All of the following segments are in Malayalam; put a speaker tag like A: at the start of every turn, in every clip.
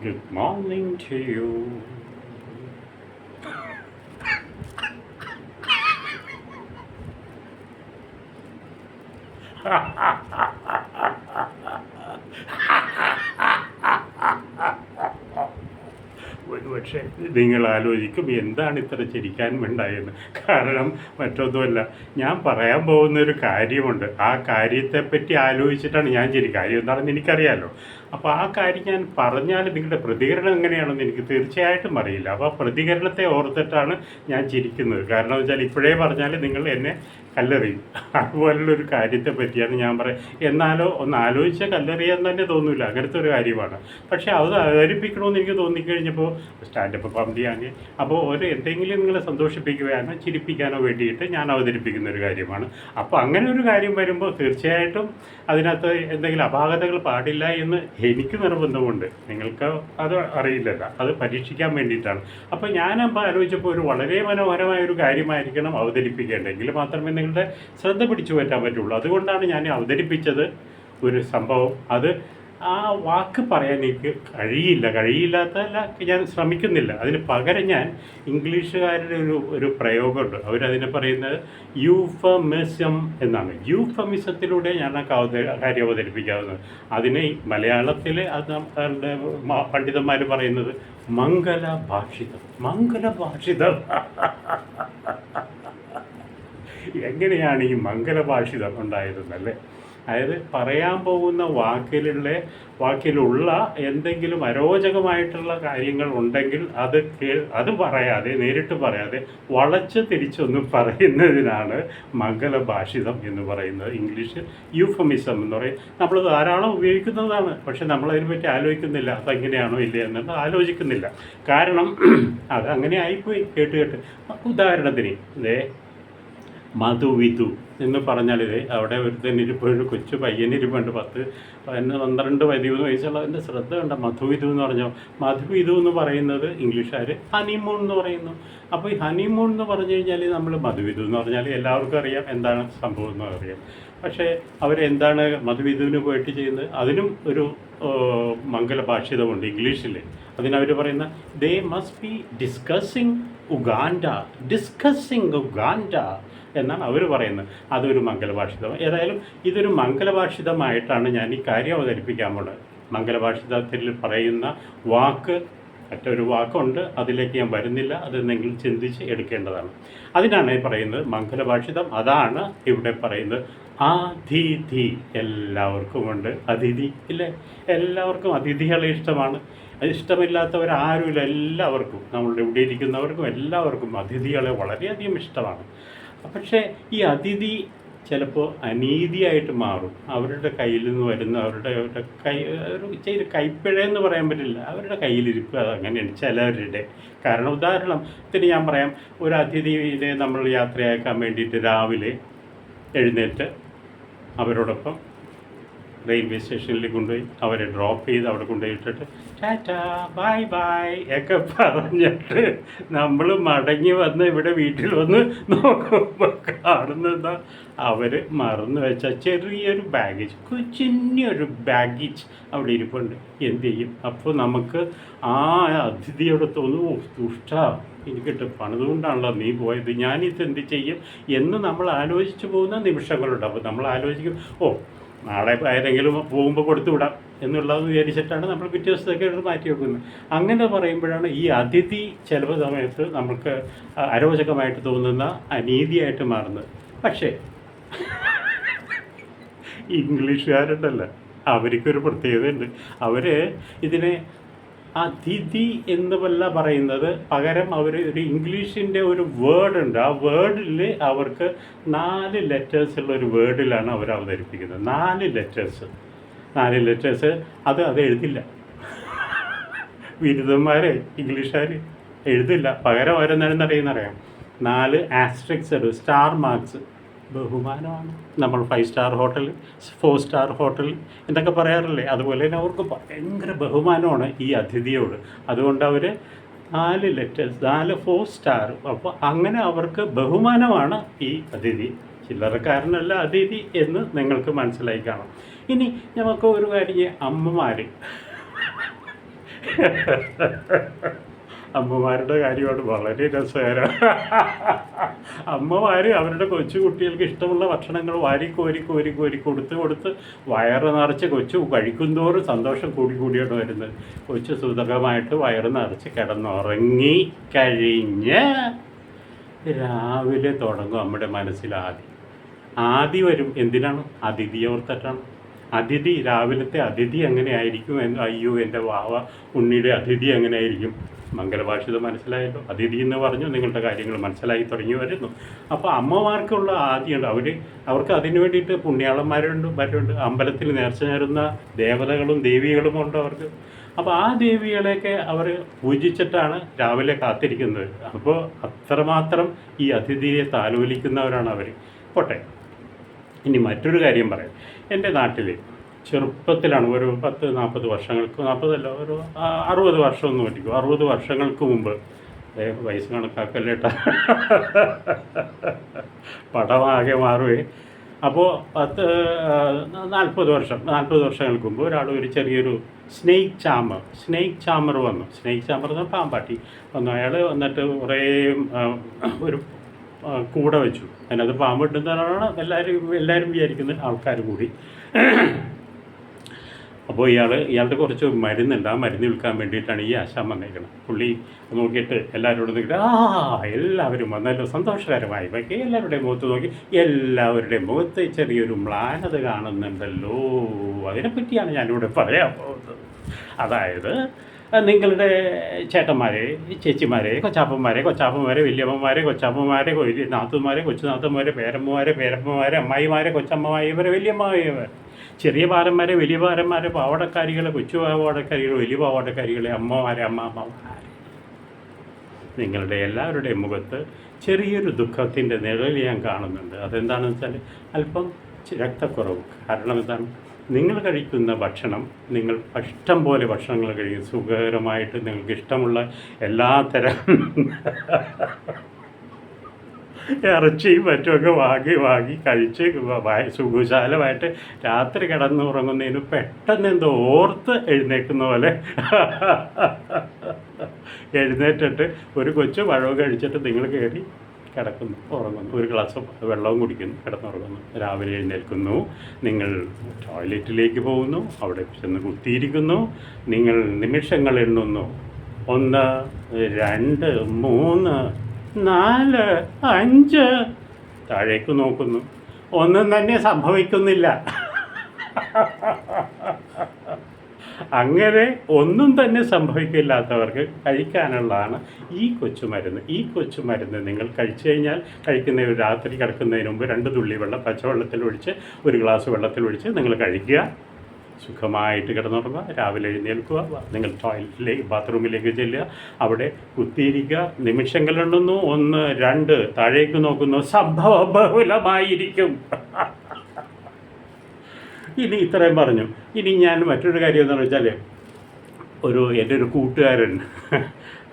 A: Good morning to you. ഒരുപക്ഷെ നിങ്ങൾ ആലോചിക്കും എന്താണ് ഇത്ര ചിരിക്കാൻ ഉണ്ടായെന്ന്. കാരണം മറ്റൊന്നുമല്ല, ഞാൻ പറയാൻ പോകുന്ന ഒരു കാര്യമുണ്ട്. ആ കാര്യത്തെപ്പറ്റി ആലോചിച്ചിട്ടാണ് ഞാൻ കാര്യം എന്താണെന്ന് എനിക്കറിയാമല്ലോ. അപ്പോൾ ആ കാര്യം ഞാൻ പറഞ്ഞാൽ നിങ്ങളുടെ പ്രതികരണം എങ്ങനെയാണെന്ന് എനിക്ക് തീർച്ചയായിട്ടും അറിയില്ല. അപ്പോൾ ആ പ്രതികരണത്തെ ഓർത്തിട്ടാണ് ഞാൻ ചിരിക്കുന്നത്. കാരണം വെച്ചാൽ ഇപ്പോഴേ പറഞ്ഞാൽ നിങ്ങൾ എന്നെ കല്ലെറിയും. അതുപോലുള്ളൊരു കാര്യത്തെ പറ്റിയാണ് ഞാൻ എന്നാലോ ഒന്ന് ആലോചിച്ചാൽ കല്ലെറിയാൻ തന്നെ തോന്നില്ല. അങ്ങനത്തെ ഒരു കാര്യമാണ്. പക്ഷേ അത് അവതരിപ്പിക്കണമെന്ന് എനിക്ക് തോന്നിക്കഴിഞ്ഞപ്പോൾ സ്റ്റാൻഡപ്പ് കോമഡിയാണ്. അപ്പോൾ എന്തെങ്കിലും നിങ്ങളെ സന്തോഷിപ്പിക്കുവാനോ ചിരിപ്പിക്കാനോ വേണ്ടിയിട്ട് ഞാൻ അവതരിപ്പിക്കുന്ന ഒരു കാര്യമാണ്. അപ്പോൾ അങ്ങനെ ഒരു കാര്യം വരുമ്പോൾ തീർച്ചയായിട്ടും അതിനകത്ത് എന്തെങ്കിലും അപാകതകൾ പാടില്ല എന്ന് എനിക്ക് നിർബന്ധമുണ്ട്. നിങ്ങൾക്ക് അത് അറിയില്ലല്ലോ, അത് പരീക്ഷിക്കാൻ വേണ്ടിയിട്ടാണ്. അപ്പോൾ ഞാനപ്പോൾ ആലോചിച്ചപ്പോൾ ഒരു വളരെ മനോഹരമായ ഒരു കാര്യമായിരിക്കണം അവതരിപ്പിക്കേണ്ടതെങ്കിൽ മാത്രമേ നിങ്ങളുടെ ശ്രദ്ധ പിടിച്ചു പറ്റാൻ പറ്റുള്ളൂ. അതുകൊണ്ടാണ് ഞാൻ അവതരിപ്പിച്ചത് ഒരു സംഭവം. അത് ആ വാക്ക് പറയാൻ എനിക്ക് കഴിയില്ലാത്തതല്ല, ഞാൻ ശ്രമിക്കുന്നില്ല. അതിന് പകരം ഞാൻ ഇംഗ്ലീഷുകാരുടെ ഒരു പ്രയോഗമുണ്ട്. അവരതിനെ പറയുന്നത് യൂഫമിസം എന്നാണ്. യൂഫമിസത്തിലൂടെ ഞാൻ ആ കാര്യം അവതരിപ്പിക്കാവുന്നത്. അതിന് മലയാളത്തിൽ അത് പണ്ഡിതന്മാർ പറയുന്നത് മംഗലഭാഷിതം. എങ്ങനെയാണ് ഈ മംഗലഭാഷിതം ഉണ്ടായതെന്നല്ലേ? അതായത് പറയാൻ പോകുന്ന വാക്കിലുള്ള എന്തെങ്കിലും അരോചകമായിട്ടുള്ള കാര്യങ്ങൾ ഉണ്ടെങ്കിൽ അത് പറയാതെ, നേരിട്ട് പറയാതെ വളച്ച് തിരിച്ചൊന്ന് പറയുന്നതിനാണ് മംഗലഭാഷിതം എന്ന് പറയുന്നത്. ഇംഗ്ലീഷിൽ യൂഫമിസം എന്ന് പറയും. നമ്മൾ ധാരാളം ഉപയോഗിക്കുന്നതാണ്. പക്ഷെ നമ്മളതിനെപ്പറ്റി ആലോചിക്കുന്നില്ല, അതെങ്ങനെയാണോ ഇല്ല എന്നുള്ളത് ആലോചിക്കുന്നില്ല. കാരണം അത് അങ്ങനെ ആയിപ്പോയി കേട്ട്. ഉദാഹരണത്തിന് മധുവിധു എന്ന് പറഞ്ഞാൽ അവിടെ ഒരു കൊച്ചു പയ്യനിരിപ്പുണ്ട്, 12 13 വയസ്സുള്ളതിൻ്റെ ശ്രദ്ധ കണ്ട. മധുവിധു എന്ന് പറഞ്ഞാൽ മധുവിധു എന്ന് പറയുന്നത് ഇംഗ്ലീഷുകാർ ഹണിമൂൺ എന്ന് പറയുന്നു. അപ്പോൾ ഈ ഹണിമൂൺ എന്ന് പറഞ്ഞു കഴിഞ്ഞാൽ നമ്മൾ മധുവിധു എന്ന് പറഞ്ഞാൽ എല്ലാവർക്കും അറിയാം എന്താണ് സംഭവം എന്ന് അറിയാം. പക്ഷേ അവരെന്താണ് മധുവിധുവിന് പോയിട്ട് ചെയ്യുന്നത്? അതിനും ഒരു മംഗലഭാഷിതമുണ്ട് ഇംഗ്ലീഷിൽ. അതിനവർ പറയുന്ന they must be discussing Uganda എന്നാണ് അവർ പറയുന്നത്. അതൊരു മംഗലഭാഷിതം. ഏതായാലും ഇതൊരു മംഗലഭാഷിതമായിട്ടാണ് ഞാൻ ഈ കാര്യം അവതരിപ്പിക്കാൻ പോകുന്നത്. മംഗലഭാഷിതത്തിൽ പറയുന്ന മറ്റൊരു വാക്കുണ്ട്, അതിലേക്ക് ഞാൻ വരുന്നില്ല. അത് നിങ്ങൾ ചിന്തിച്ച് എടുക്കേണ്ടതാണ്. അതിനാണ് പറയുന്നത് മംഗലഭാഷിതം. അതാണ് ഇവിടെ പറയുന്നത് അതിഥി. എല്ലാവർക്കുമുണ്ട് അതിഥി, ഇല്ലേ? എല്ലാവർക്കും അതിഥികളെ ഇഷ്ടമാണ്. ഇഷ്ടമില്ലാത്തവരാരുമില്ല. എല്ലാവർക്കും, നമ്മളുടെ ഇവിടെ ഇരിക്കുന്നവർക്കും എല്ലാവർക്കും അതിഥികളെ വളരെയധികം ഇഷ്ടമാണ്. പക്ഷേ ഈ അതിഥി ചിലപ്പോൾ അനീതിയായിട്ട് മാറും. അവരുടെ കയ്യിൽ നിന്ന് വരുന്ന അവരുടെ കൈപ്പിഴ എന്ന് പറയാൻ പറ്റില്ല, അവരുടെ കയ്യിലിരിപ്പ് അതങ്ങനെയാണ് ചിലവരുടെ. കാരണം ഉദാഹരണത്തിന് ഞാൻ പറയാം, ഒരു അതിഥിയെ നമ്മൾ യാത്രയാക്കാൻ വേണ്ടിയിട്ട് രാവിലെ എഴുന്നേറ്റ് അവരോടൊപ്പം റെയിൽവേ സ്റ്റേഷനിൽ കൊണ്ടുപോയി അവരെ ഡ്രോപ്പ് ചെയ്ത് അവിടെ കൊണ്ടുപോയിട്ടിട്ട് ടാറ്റാ ബൈ ബൈ ഒക്കെ പറഞ്ഞിട്ട് നമ്മൾ മടങ്ങി വന്ന് ഇവിടെ വീട്ടിൽ വന്ന് നോക്കുമ്പോൾ കാണുന്നതാ അവർ മറന്നു വെച്ച ചെറിയൊരു ബാഗേജ്, കുഞ്ഞൊരു ബാഗേജ് അവിടെ ഇരിപ്പുണ്ട്. എന്ത് ചെയ്യും? അപ്പോൾ നമുക്ക് ആ അതിഥിയോട് തോന്നും, ദുഷ്ടാ, എനിക്കിട്ട് പണിതുകൊണ്ടാണല്ലോ നീ പോയത്, ഞാനിത് എന്ത് ചെയ്യും എന്ന് നമ്മൾ ആലോചിച്ച് പോകുന്ന നിമിഷങ്ങളുണ്ട്. അപ്പോൾ നമ്മൾ ആലോചിക്കും, നാളെ ഏതെങ്കിലും പോകുമ്പോൾ കൊടുത്തു വിടാം എന്നുള്ളത് വിചാരിച്ചിട്ടാണ് നമ്മൾ പിറ്റേ ദിവസത്തേക്ക് മാറ്റി വെക്കുന്നത്. അങ്ങനെ പറയുമ്പോഴാണ് ഈ അതിഥി ചില സമയത്ത് നമുക്ക് അരോചകമായിട്ട് തോന്നുന്ന അനീതിയായിട്ട് മാറുന്നത്. പക്ഷേ ഇംഗ്ലീഷുകാരുണ്ടല്ലോ, അവർക്കൊരു പ്രത്യേകതയുണ്ട്. അവർ ഇതിനെ അതിഥി എന്നല്ല പറയുന്നത്, പകരം അവർ ഒരു ഇംഗ്ലീഷിൻ്റെ ഒരു വേർഡുണ്ട്. ആ വേർഡിൽ അവർക്ക് 4 ലെറ്റേഴ്സുള്ള ഒരു വേർഡിലാണ് അവർ അവതരിപ്പിക്കുന്നത്. 4 ലെറ്റേഴ്സ് അത് എഴുതില്ല. ബിരുദന്മാരെ ഇംഗ്ലീഷുകാർ എഴുതില്ല. പകരം അവരെന്താണെന്നറിയാം, 4 ആസ്ട്രിക്സ്, സ്റ്റാർ മാർക്സ്. ബഹുമാനമാണ്. നമ്മൾ 5 സ്റ്റാർ ഹോട്ടൽ, 4 സ്റ്റാർ ഹോട്ടൽ എന്നൊക്കെ പറയാറില്ലേ? അതുപോലെ തന്നെ അവർക്ക് ഭയങ്കര ബഹുമാനമാണ് ഈ അതിഥിയോട്. അതുകൊണ്ട് അവർ 4 ലെറ്റേഴ്സ്, 4 സ്റ്റാർ. അപ്പോൾ അങ്ങനെ അവർക്ക് ബഹുമാനമാണ് ഈ അതിഥി. ചില്ലറക്കാരനല്ല അതിഥി എന്ന് നിങ്ങൾക്ക് മനസ്സിലായി കാണും. ഇനി നമുക്ക് ഒരു കാര്യം, അമ്മമാർ അമ്മമാരുടെ കാര്യമാണ് വളരെ രസകരം. അമ്മമാർ അവരുടെ കൊച്ചു കുട്ടികൾക്ക് ഇഷ്ടമുള്ള ഭക്ഷണങ്ങൾ വാരി കോരി കോരി കോരി കൊടുത്ത് വയറ് നിറച്ച് കൊച്ചു കഴിക്കുന്തോറും സന്തോഷം കൂടിയാണ് വരുന്നത്. കൊച്ചു സുഖമായിട്ട് വയറ് നിറച്ച് കിടന്നുറങ്ങി കഴിഞ്ഞ് രാവിലെ തുടങ്ങും നമ്മുടെ മനസ്സിൽ ആദി വരും. എന്തിനാണ്? അതിഥിയെ ഓർത്തിട്ടാണ്. അതിഥി, രാവിലത്തെ അതിഥി എങ്ങനെയായിരിക്കും അയ്യോ എൻ്റെ വാവ ഉണ്ണിയുടെ അതിഥി എങ്ങനെയായിരിക്കും? മംഗലഭാഷിതം മനസ്സിലായല്ലോ. അതിഥി എന്ന് പറഞ്ഞു നിങ്ങളുടെ കാര്യങ്ങൾ മനസ്സിലായി തുടങ്ങി വരുന്നു. അപ്പോൾ അമ്മമാർക്കുള്ള ആദിയുണ്ട്. അവർക്ക് അതിനു വേണ്ടിയിട്ട് പുണ്യാളന്മാരുണ്ട്. അമ്പലത്തിൽ നേർച്ച നേരുന്ന ദേവതകളും ദേവികളും ഉണ്ട് അവർക്ക്. അപ്പോൾ ആ ദേവികളെയൊക്കെ അവർ പൂജിച്ചിട്ടാണ് രാവിലെ കാത്തിരിക്കുന്നത്. അപ്പോൾ അത്രമാത്രം ഈ അതിഥിയെ താലോലിക്കുന്നവരാണ് അവർ. പോട്ടെ, ഇനി മറ്റൊരു കാര്യം പറയാം. എൻ്റെ നാട്ടിൽ ചെറുപ്പത്തിലാണ്, ഒരു 40 വർഷങ്ങൾക്ക്, 40 ഒരു 60 വർഷം ഒന്ന് പറ്റിക്കും, 60 വർഷങ്ങൾക്ക് മുമ്പ്, വയസ്സ് കണക്കാക്കല്ലേട്ടാ, പടമാകെ മാറുകയെ. അപ്പോൾ 40 വർഷങ്ങൾക്ക് മുമ്പ് ഒരു ചെറിയൊരു സ്നേക്ക് ചാമർ വന്നു. സ്നേക്ക് ചാമർ എന്ന് പറഞ്ഞാൽ പാമ്പാട്ടി വന്നു. അയാൾ വന്നിട്ട് കുറേ ഒരു കൂടെ വെച്ചു. അതിനകത്ത് പാമ്പ് ഇട്ടുന്നതാണ് എല്ലാവരും വിചാരിക്കുന്ന ആൾക്കാർ കൂടി. അപ്പോൾ ഇയാളുടെ കുറച്ച് മരുന്നുണ്ട്. ആ മരുന്ന് വിൽക്കാൻ വേണ്ടിയിട്ടാണ് ഈ ആശാൻ വന്നേക്കുന്നത്. പുള്ളി നോക്കിയിട്ട് എല്ലാവരോടും നോക്കിയിട്ട് എല്ലാവരും വന്നല്ലോ, സന്തോഷകരമായി. ബാക്കി എല്ലാവരുടെയും മുഖത്ത് നോക്കി, എല്ലാവരുടെയും മുഖത്ത് ചെറിയൊരു മ്ലാനത കാണുന്നുണ്ടല്ലോ. അതിനെപ്പറ്റിയാണ് ഞാനിവിടെ പറയാൻ പോകുന്നത്. അതായത് നിങ്ങളുടെ ചേട്ടന്മാരെ, ചേച്ചിമാരെ, കൊച്ചാപ്പന്മാരെ, വലിയമ്മമാരെ, കൊച്ചാപ്പന്മാരെ, നാത്തുമാരെ, കൊച്ചുനാത്തുമാരെ, പേരമ്മമാരെ, അമ്മായിമാരെ, കൊച്ചമ്മമായിമാരെ, വലിയമ്മായിമാരെ, ചെറിയ പാരന്മാരെ, വലിയ പാരന്മാരെ, പാവടക്കാരികളെ, കൊച്ചു പാവടക്കാരികൾ, വലിയ പാവടക്കാരികളെ, അമ്മമാരെ, അമ്മാമ്മമാരെ, നിങ്ങളുടെ എല്ലാവരുടെയും മുഖത്ത് ചെറിയൊരു ദുഃഖത്തിൻ്റെ നിഴൽ ഞാൻ കാണുന്നുണ്ട്. അതെന്താണെന്ന് വെച്ചാൽ അല്പം രക്തക്കുറവ്. കാരണം എന്താണ്? നിങ്ങൾ കഴിക്കുന്ന ഭക്ഷണം, നിങ്ങൾ ഇഷ്ടം പോലെ ഭക്ഷണങ്ങൾ കഴിക്കും, സുഖകരമായിട്ട് നിങ്ങൾക്ക് ഇഷ്ടമുള്ള എല്ലാത്തരം ഇറച്ചിയും മറ്റുമൊക്കെ വാങ്ങി കഴിച്ച് സുഖശാലമായിട്ട് രാത്രി കിടന്നുറങ്ങുന്നതിന് പെട്ടെന്ന് എന്തോ ഓർത്ത് എഴുന്നേക്കുന്ന പോലെ എഴുന്നേറ്റിട്ട് ഒരു കൊച്ചു പഴവും കഴിച്ചിട്ട് നിങ്ങൾ കയറി കിടക്കുന്നു, ഉറങ്ങുന്നു, ഒരു ഗ്ലാസ് വെള്ളവും കുടിക്കുന്നു, കിടന്നുറങ്ങുന്നു. രാവിലെ എഴുന്നേൽക്കുന്നു, നിങ്ങൾ ടോയ്ലറ്റിലേക്ക് പോകുന്നു, അവിടെ ചെന്ന് കുത്തിയിരിക്കുന്നു, നിങ്ങൾ നിമിഷങ്ങൾ എണ്ണുന്നു. 1, 2, 3, 4, 5 താഴേക്ക് നോക്കുന്നു. ഒന്നും തന്നെ സംഭവിക്കുന്നില്ല. അങ്ങനെ ഒന്നും തന്നെ സംഭവിക്കില്ലാത്തവർക്ക് കഴിക്കാനുള്ളതാണ് ഈ കൊച്ചുമരുന്ന്. നിങ്ങൾ കഴിച്ചു കഴിഞ്ഞാൽ, രാത്രി കിടക്കുന്നതിന് മുമ്പ് 2 തുള്ളി വെള്ളം പച്ചവെള്ളത്തിൽ ഒഴിച്ച്, ഒരു ഗ്ലാസ് വെള്ളത്തിൽ ഒഴിച്ച് നിങ്ങൾ കഴിക്കുക. സുഖമായിട്ട് കിടന്നുറങ്ങുക. രാവിലെ എഴുന്നേൽക്കുക, നിങ്ങൾ ബാത്റൂമിലേക്ക് ചെല്ലുക, അവിടെ കുത്തിയിരിക്കുക, നിമിഷങ്ങൾ എണ്ണുന്നു. 1, 2 താഴേക്ക് നോക്കുന്നു. സംഭവ ബഹുലമായിരിക്കും. ഇനി ഇത്രയും പറഞ്ഞു. ഇനി ഞാൻ മറ്റൊരു കാര്യം എന്താണെന്ന് വെച്ചാൽ, എൻ്റെ ഒരു കൂട്ടുകാരൻ,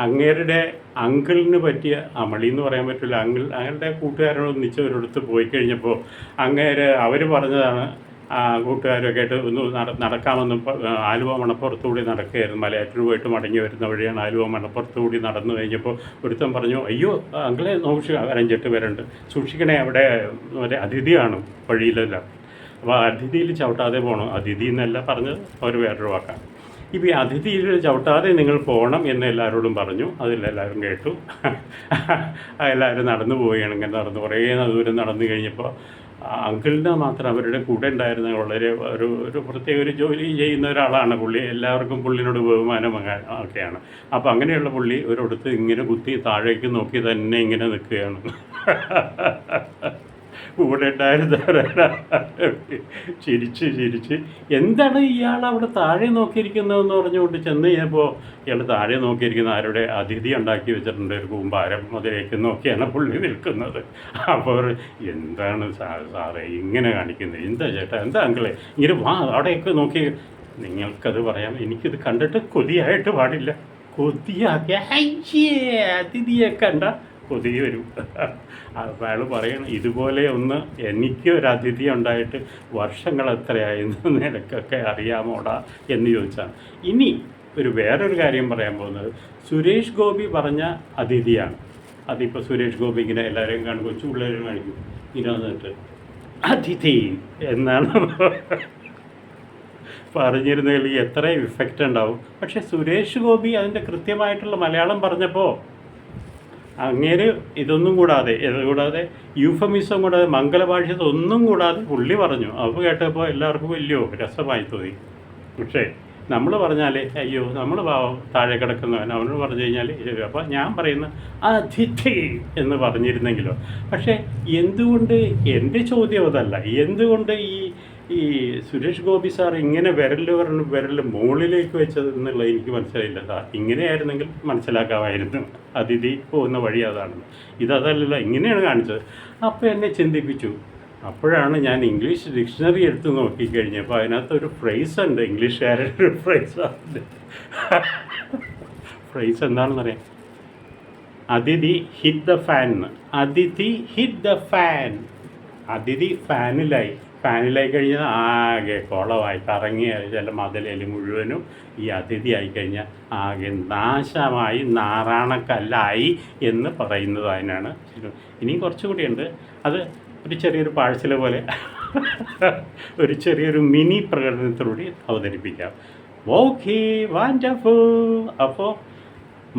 A: അങ്ങേരുടെ അങ്കിളിന് പറ്റിയ അമളി എന്ന് പറയാൻ പറ്റില്ല, അങ്ങയുടെ കൂട്ടുകാരനൊന്നിച്ച് ഒരിടത്ത് പോയി കഴിഞ്ഞപ്പോൾ അവർ പറഞ്ഞതാണ്, കൂട്ടുകാരൊക്കെ ആയിട്ട് ഒന്ന് നടക്കാമെന്നും ആലുവ മണപ്പുറത്തുകൂടി നടക്കുകയായിരുന്നു. മലയാറ്റൂർ പോയിട്ട് മടങ്ങി വരുന്ന വഴിയാണ്. ആലുവ മണപ്പുറത്തുകൂടി നടന്നു കഴിഞ്ഞപ്പോൾ ഒരുത്തൻ പറഞ്ഞു, അയ്യോ അങ്കിളെ നോക്കി 5-8 പേരുണ്ട്, സൂക്ഷിക്കണേ, അവിടെ അതിഥിയാണ് വഴിയിലെല്ലാം. അപ്പോൾ അതിഥിയിൽ ചവിട്ടാതെ പോകണം. അതിഥി എന്നല്ല പറഞ്ഞത്, അവർ വേറൊരു വാക്കാണ്. ഇപ്പോൾ ഈ അതിഥിയിൽ ചവിട്ടാതെ നിങ്ങൾ പോകണം എന്ന് എല്ലാവരോടും പറഞ്ഞു. അതിലെല്ലാവരും കേട്ടു. എല്ലാവരും നടന്നു പോവുകയാണ്. ഇങ്ങനെ കുറേ ദൂരം നടന്നു കഴിഞ്ഞപ്പോൾ അങ്കിളിന് മാത്രം അവരുടെ കൂടെ ഉണ്ടായിരുന്ന വളരെ ഒരു പ്രത്യേക ഒരു ജോലി ചെയ്യുന്ന ഒരാളാണ് പുള്ളി. എല്ലാവർക്കും പുള്ളിനോട് ബഹുമാനം ഒക്കെയാണ്. അപ്പോൾ അങ്ങനെയുള്ള പുള്ളി ഒരിടത്ത് ഇങ്ങനെ കുത്തി താഴേക്ക് നോക്കി തന്നെ ഇങ്ങനെ നിൽക്കുകയാണ്. കൂടെ ചിരിച്ച് എന്താണ് ഇയാൾ അവിടെ താഴെ നോക്കിയിരിക്കുന്നതെന്ന് പറഞ്ഞുകൊണ്ട് ചെന്ന് കഴിഞ്ഞപ്പോൾ ഇയാൾ താഴെ നോക്കിയിരിക്കുന്ന ആരുടെ അതിഥി ഉണ്ടാക്കി വെച്ചിട്ടുണ്ട്, ഒരു കൂമ്പാരം അതിലേക്ക് നോക്കിയാണ് പുള്ളി നിൽക്കുന്നത്. അപ്പോൾ എന്താണ് സാറേ ഇങ്ങനെ കാണിക്കുന്നത്? എന്താ ചേട്ടാ, എന്താ അങ്കിളെ ഇങ്ങനെ അവിടെയൊക്കെ നോക്കി. നിങ്ങൾക്കത് പറയാം, എനിക്കിത് കണ്ടിട്ട് കൊതിയായിട്ട് പാടില്ല. കൊതിയാക്കിയ അതിഥിയെ കണ്ട കൊതി വരും. അയാൾ പറയണം, ഇതുപോലെ ഒന്ന് എനിക്ക് ഒരു അതിഥി ഉണ്ടായിട്ട് വർഷങ്ങൾ എത്രയായിരുന്നു നിനക്കൊക്കെ അറിയാമോടാ എന്ന് ചോദിച്ചാൽ. ഇനി ഒരു വേറൊരു കാര്യം പറയാൻ പോകുന്നത് സുരേഷ് ഗോപി പറഞ്ഞ അതിഥിയാണ്. അതിപ്പോൾ സുരേഷ് ഗോപി ഇങ്ങനെ എല്ലാവരെയും കാണും, കൊച്ചു പിള്ളേരും കാണിക്കും, ഇങ്ങനെ വന്നിട്ട് അതിഥി എന്നാണ് പറഞ്ഞിരുന്നതിൽ എത്ര ഇഫക്റ്റ് ഉണ്ടാവും. പക്ഷേ സുരേഷ് ഗോപി അതിൻ്റെ കൃത്യമായിട്ടുള്ള മലയാളം പറഞ്ഞപ്പോൾ അങ്ങേര് ഇതൊന്നും കൂടാതെ യൂഫമിസം കൂടാതെ മംഗലഭാഷിത ഒന്നും കൂടാതെ പുള്ളി പറഞ്ഞു. അപ്പോൾ കേട്ടപ്പോൾ എല്ലാവർക്കും വലിയ രസമായി തോന്നി. പക്ഷേ നമ്മൾ പറഞ്ഞാൽ അയ്യോ നമ്മൾ താഴെ കിടക്കുന്നവൻ അവനോട് പറഞ്ഞു കഴിഞ്ഞാൽ ശരി. അപ്പോൾ ഞാൻ പറയുന്ന അതിഥി എന്ന് പറഞ്ഞിരുന്നെങ്കിലോ. പക്ഷേ എന്തുകൊണ്ട്, എൻ്റെ ചോദ്യം അതല്ല, എന്തുകൊണ്ട് ഈ സുരേഷ് ഗോപി സാർ ഇങ്ങനെ വിരൽ മുകളിലേക്ക് വെച്ചത് എന്നുള്ളത് എനിക്ക് മനസ്സിലായില്ല. സാർ ഇങ്ങനെയായിരുന്നെങ്കിൽ മനസ്സിലാക്കാമായിരുന്നു, അതിഥി പോകുന്ന വഴി അതാണെന്ന്. ഇതല്ലല്ലോ, ഇങ്ങനെയാണ് കാണിച്ചത്. അപ്പോൾ എന്നെ ചിന്തിപ്പിച്ചു. അപ്പോഴാണ് ഞാൻ ഇംഗ്ലീഷ് ഡിക്ഷണറി എടുത്ത് നോക്കിക്കഴിഞ്ഞപ്പോൾ അതിനകത്തൊരു ഫ്രേസ് ഉണ്ട്, ഇംഗ്ലീഷുകാരുടെ ഒരു ഫ്രേസുണ്ട്. ഫ്രേസ് എന്താണെന്നറിയാം, അതിഥി ഹിറ്റ് ദ ഫാൻ. അതിഥി ഹിറ്റ് ദ ഫാൻ. അതിഥി ഫാനിലായി കഴിഞ്ഞാൽ ആകെ കുളമായി കറങ്ങിയ ചില മതിലേല് മുഴുവനും ഈ അതിഥി ആയിക്കഴിഞ്ഞാൽ ആകെ നാശമായി നാറാണക്കല്ലായി എന്ന് പറയുന്നത് അതിനാണ്. ഇനിയും കുറച്ചുകൂടിയുണ്ട്. അത് ഒരു ചെറിയൊരു പാഴ്സൽ പോലെ ഒരു ചെറിയൊരു മിനി പ്രകടനത്തിലൂടെ അവതരിപ്പിക്കാം. Okay, wonderful. അപ്പോൾ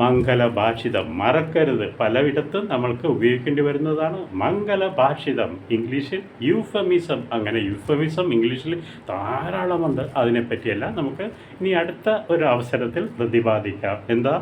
A: മംഗലഭാഷിതം മറക്കരുത്. പലയിടത്തും നമ്മൾക്ക് ഉപയോഗിക്കേണ്ടി വരുന്നതാണ് മംഗലഭാഷിതം. ഇംഗ്ലീഷിൽ യൂഫമിസം. അങ്ങനെ യൂഫമിസം ഇംഗ്ലീഷിൽ ധാരാളമുണ്ട്. അതിനെപ്പറ്റിയെല്ലാം നമുക്ക് ഇനി അടുത്ത ഒരു അവസരത്തിൽ പ്രതിപാദിക്കാം. എന്താ?